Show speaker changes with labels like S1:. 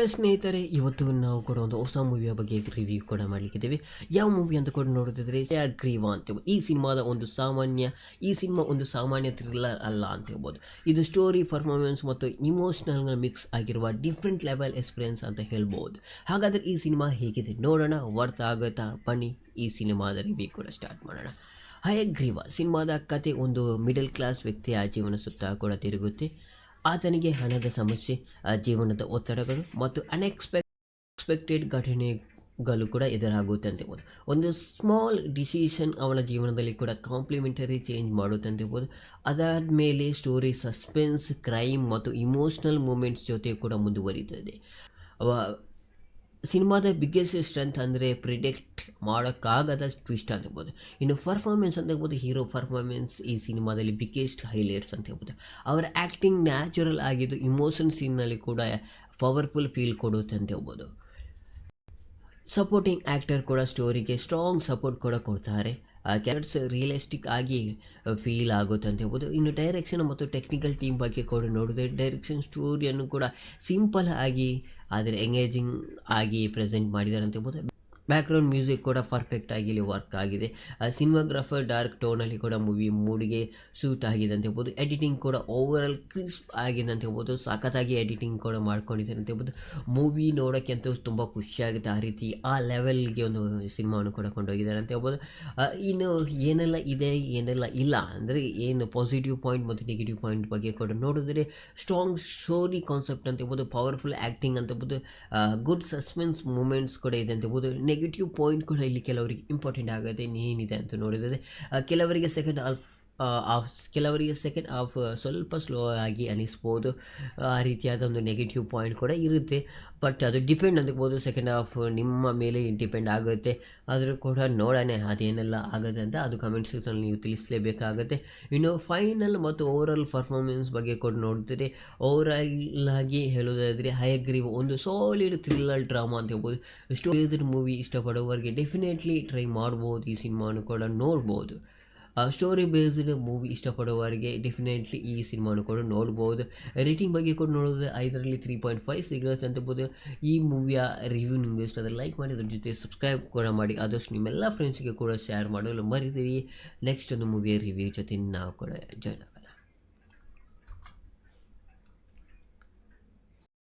S1: ಸ್ನೇಹಿತರೆ, ಇವತ್ತು ನಾವು ಕೂಡ ಒಂದು ಹೊಸ ಮೂವಿಯ ಬಗ್ಗೆ ರಿವ್ಯೂ ಕೂಡ ಮಾಡಲಿಕ್ಕಿದ್ದೇವೆ. ಯಾವ ಮೂವಿ ಅಂತ ಕೂಡ ನೋಡಿದ್ರೆ ಗ್ರೀವಾ ಅಂತ ಹೇಳ್ಬೋದು. ಈ ಸಿನಿಮಾ ಒಂದು ಸಾಮಾನ್ಯ ಥ್ರಿಲ್ಲರ್ ಅಲ್ಲ ಅಂತ ಹೇಳ್ಬೋದು. ಇದು ಸ್ಟೋರಿ, ಪರ್ಫಾರ್ಮೆನ್ಸ್ ಮತ್ತು ಇಮೋಷನಲ್ ಮಿಕ್ಸ್ ಆಗಿರುವ ಡಿಫ್ರೆಂಟ್ ಲೆವೆಲ್ ಎಕ್ಸ್ಪೀರಿಯನ್ಸ್ ಅಂತ ಹೇಳ್ಬೋದು. ಹಾಗಾದರೆ ಈ ಸಿನಿಮಾ ಹೇಗಿದೆ ನೋಡೋಣ. ವರ್ತ್ ಆಗುತ್ತಾ? ಬನ್ನಿ ಈ ಸಿನಿಮಾದ ರಿವ್ಯೂ ಕೂಡ ಸ್ಟಾರ್ಟ್ ಮಾಡೋಣ. ಹಯಗ್ರೀವ ಸಿನಿಮಾದ ಕತೆ ಒಂದು ಮಿಡಲ್ ಕ್ಲಾಸ್ ವ್ಯಕ್ತಿಯ ಜೀವನ ಸುತ್ತ ಕೂಡ ತಿರುಗುತ್ತೆ. ಆತನಿಗೆ ಹಣದ ಸಮಸ್ಯೆ, ಜೀವನದ ಒತ್ತಡಗಳು ಮತ್ತು ಅನ್ಎಕ್ಸ್ಪೆಕ್ಟೆಡ್ ಘಟನೆಗಳು ಕೂಡ ಎದುರಾಗುತ್ತೆ ಅಂತ ಹೇಳ್ಬೋದು. ಒಂದು ಸ್ಮಾಲ್ ಡಿಸಿಷನ್ ಅವನ ಜೀವನದಲ್ಲಿ ಕೂಡ ಕಾಂಪ್ಲಿಮೆಂಟರಿ ಚೇಂಜ್ ಮಾಡುತ್ತೆ ಅಂತ ಹೇಳ್ಬೋದು. ಅದಾದಮೇಲೆ ಸ್ಟೋರಿ ಸಸ್ಪೆನ್ಸ್, ಕ್ರೈಮ್ ಮತ್ತು ಇಮೋಷ್ನಲ್ ಮೂಮೆಂಟ್ಸ್ ಜೊತೆ ಕೂಡ ಮುಂದುವರಿತದೆ. ಸಿನಿಮಾದ ಬಿಗ್ಗೆಸ್ಟ್ ಸ್ಟ್ರೆಂತ್ ಅಂದರೆ ಪ್ರಿಡಿಕ್ಟ್ ಮಾಡೋಕ್ಕಾಗದ ಟ್ವಿಸ್ಟ್ ಅಂತ ಹೇಳ್ಬೋದು. ಇನ್ನು ಪರ್ಫಾರ್ಮೆನ್ಸ್ ಅಂತ ಹೇಳ್ಬೋದು, ಹೀರೋ ಪರ್ಫಾರ್ಮೆನ್ಸ್ ಈ ಸಿನಿಮಾದಲ್ಲಿ ಬಿಗ್ಗೆಸ್ಟ್ ಹೈಲೈಟ್ಸ್ ಅಂತ ಹೇಳ್ಬೋದು. ಅವರ ಆ್ಯಕ್ಟಿಂಗ್ ನ್ಯಾಚುರಲ್ ಆಗಿದ್ದು ಇಮೋಷನ್ ಸೀನ್ನಲ್ಲಿ ಕೂಡ ಪವರ್ಫುಲ್ ಫೀಲ್ ಕೊಡುತ್ತೆ ಅಂತ ಹೇಳ್ಬೋದು. ಸಪೋರ್ಟಿಂಗ್ ಆ್ಯಕ್ಟರ್ ಕೂಡ ಸ್ಟೋರಿಗೆ ಸ್ಟ್ರಾಂಗ್ ಸಪೋರ್ಟ್ ಕೂಡ ಕೊಡ್ತಾರೆ. ಕ್ಯಾರೆಕ್ಟರ್ಸ್ ರಿಯಲಿಸ್ಟಿಕ್ ಆಗಿ ಫೀಲ್ ಆಗುತ್ತೆ ಅಂತ ಹೇಳ್ಬೋದು. ಇನ್ನು ಡೈರೆಕ್ಷನ್ ಮತ್ತು ಟೆಕ್ನಿಕಲ್ ಟೀಮ್ ಬಗ್ಗೆ ಕೂಡ ನೋಡಿದ್ರೆ, ಡೈರೆಕ್ಷನ್ ಸ್ಟೋರಿಯನ್ನು ಕೂಡ ಸಿಂಪಲ್ ಆಗಿ ಆದರೆ ಎಂಗೇಜಿಂಗ್ ಆಗಿ ಪ್ರೆಸೆಂಟ್ ಮಾಡಿದ್ದಾರೆ ಅಂತ ಹೇಳ್ಬೋದು. ಬ್ಯಾಕ್ಗ್ರೌಂಡ್ ಮ್ಯೂಸಿಕ್ ಕೂಡ ಪರ್ಫೆಕ್ಟಾಗಿ ಇಲ್ಲಿ ವರ್ಕ್ ಆಗಿದೆ. ಸಿನಿಮಾಗ್ರಾಫರ್ ಡಾರ್ಕ್ ಟೋನಲ್ಲಿ ಕೂಡ ಮೂವಿ ಮೂಡಿಗೆ ಸೂಟ್ ಆಗಿದೆ ಅಂತ ಹೇಳ್ಬೋದು. ಎಡಿಟಿಂಗ್ ಕೂಡ ಓವರಾಲ್ ಕ್ರಿಸ್ಪ್ ಆಗಿದೆ ಅಂತ ಹೇಳ್ಬೋದು. ಸಖತ್ತಾಗಿ ಎಡಿಟಿಂಗ್ ಕೂಡ ಮಾಡ್ಕೊಂಡಿದ್ದಾರೆ ಅಂತ ಹೇಳ್ಬೋದು. ಮೂವಿ ನೋಡೋಕ್ಕೆ ಅಂತೂ ತುಂಬ ಖುಷಿಯಾಗುತ್ತೆ. ಆ ರೀತಿ ಆ ಲೆವೆಲ್ಗೆ ಒಂದು ಸಿನಿಮಾವನ್ನು ಕೂಡ ಕೊಂಡೋಗಿದ್ದಾರೆ ಅಂತ ಹೇಳ್ಬೋದು. ಇನ್ನು ಏನೆಲ್ಲ ಇದೆ ಏನೆಲ್ಲ ಇಲ್ಲ ಅಂದರೆ, ಏನು ಪಾಸಿಟಿವ್ ಪಾಯಿಂಟ್ ಮತ್ತು ನೆಗೆಟಿವ್ ಪಾಯಿಂಟ್ ಬಗ್ಗೆ ಕೂಡ ನೋಡಿದ್ರೆ, ಸ್ಟ್ರಾಂಗ್ ಸ್ಟೋರಿ ಕಾನ್ಸೆಪ್ಟ್ ಅಂತ ಹೇಳ್ಬೋದು, ಪವರ್ಫುಲ್ ಆ್ಯಕ್ಟಿಂಗ್ ಅಂತ ಹೇಳ್ಬೋದು, ಗುಡ್ ಸಸ್ಪೆನ್ಸ್ ಮೂಮೆಂಟ್ಸ್ ಕೂಡ ಇದೆ ಅಂತ ಹೇಳ್ಬೋದು. ನೆಗೆಟಿವ್ ಪಾಯಿಂಟ್ ಕೂಡ ಇಲ್ಲಿ ಕೆಲವರಿಗೆ ಇಂಪಾರ್ಟೆಂಟ್ ಆಗುತ್ತೆ. ಏನಿದೆ ಅಂತ ನೋಡಿದರೆ, ಕೆಲವರಿಗೆ ಸೆಕೆಂಡ್ ಹಾಫ್ ಸ್ವಲ್ಪ ಸ್ಲೋ ಆಗಿ ಅನಿಸ್ಬೋದು. ಆ ರೀತಿಯಾದ ಒಂದು ನೆಗೆಟಿವ್ ಪಾಯಿಂಟ್ ಕೂಡ ಇರುತ್ತೆ. ಬಟ್ ಅದು ಡಿಪೆಂಡ್ ಅಂದ್ಬೋದು. ಸೆಕೆಂಡ್ ಹಾಫ್ ನಿಮ್ಮ ಮೇಲೆ ಡಿಪೆಂಡ್ ಆಗುತ್ತೆ. ಆದರೂ ಕೂಡ ನೋಡೋಣ ಅದೇನೆಲ್ಲ ಆಗುತ್ತೆ ಅಂತ. ಅದು ಕಮೆಂಟ್ ಸೆಕ್ಷನಲ್ಲಿ ನೀವು ತಿಳಿಸಲೇಬೇಕಾಗುತ್ತೆ. ಇನ್ನು ಫೈನಲ್ ಮತ್ತು ಓವರಾಲ್ ಪರ್ಫಾರ್ಮೆನ್ಸ್ ಬಗ್ಗೆ ಕೂಡ ನೋಡಿದರೆ, ಓವರಾಲ್ ಆಗಿ ಹೇಳೋದಾದರೆ ಹಯಗ್ರೀವ ಒಂದು ಸಾಲಿಡ್ ಥ್ರಿಲ್ಲರ್ ಡ್ರಾಮಾ ಅಂತ ಹೇಳ್ಬೋದು. ಸ್ಟೋರಿ ಮೂವಿ ಇಷ್ಟಪಡೋವರಿಗೆ ಡೆಫಿನೆಟ್ಲಿ ಟ್ರೈ ಮಾಡ್ಬೋದು. ಈ ಸಿನಿಮಾನು ಕೂಡ ನೋಡ್ಬೋದು. ಸ್ಟೋರಿ ಬೇಸ್ಡ್ ಮೂವಿ ಇಷ್ಟಪಡುವವರಿಗೆ ಡೆಫಿನೆಟ್ಲಿ ಈ ಸಿನಿಮಾನು ಕೂಡ ನೋಡ್ಬೋದು. ರೇಟಿಂಗ್ ಬಗ್ಗೆ ಕೂಡ ನೋಡಿದ್ರೆ 5ರಲ್ಲಿ 3.5 ಸಿಗುತ್ತೆ ಅಂತ ಹೇಳ್ಬೋದು. ಈ ಮೂವಿಯ ರಿವ್ಯೂ ನಿಮಗೆ ಇಷ್ಟ ಆದರೆ ಲೈಕ್ ಮಾಡಿ, ಅದ್ರ ಜೊತೆ ಸಬ್ಸ್ಕ್ರೈಬ್ ಕೂಡ ಮಾಡಿ. ಆದಷ್ಟು ನಿಮ್ಮೆಲ್ಲ ಫ್ರೆಂಡ್ಸ್ಗೆ ಕೂಡ ಶೇರ್ ಮಾಡಲು ಮರಿದಿರಿ. ನೆಕ್ಸ್ಟ್ ಒಂದು ಮೂವಿಯ ರಿವ್ಯೂ ಜೊತೆ ನಾವು ಕೂಡ ಜಾಯ್ನ್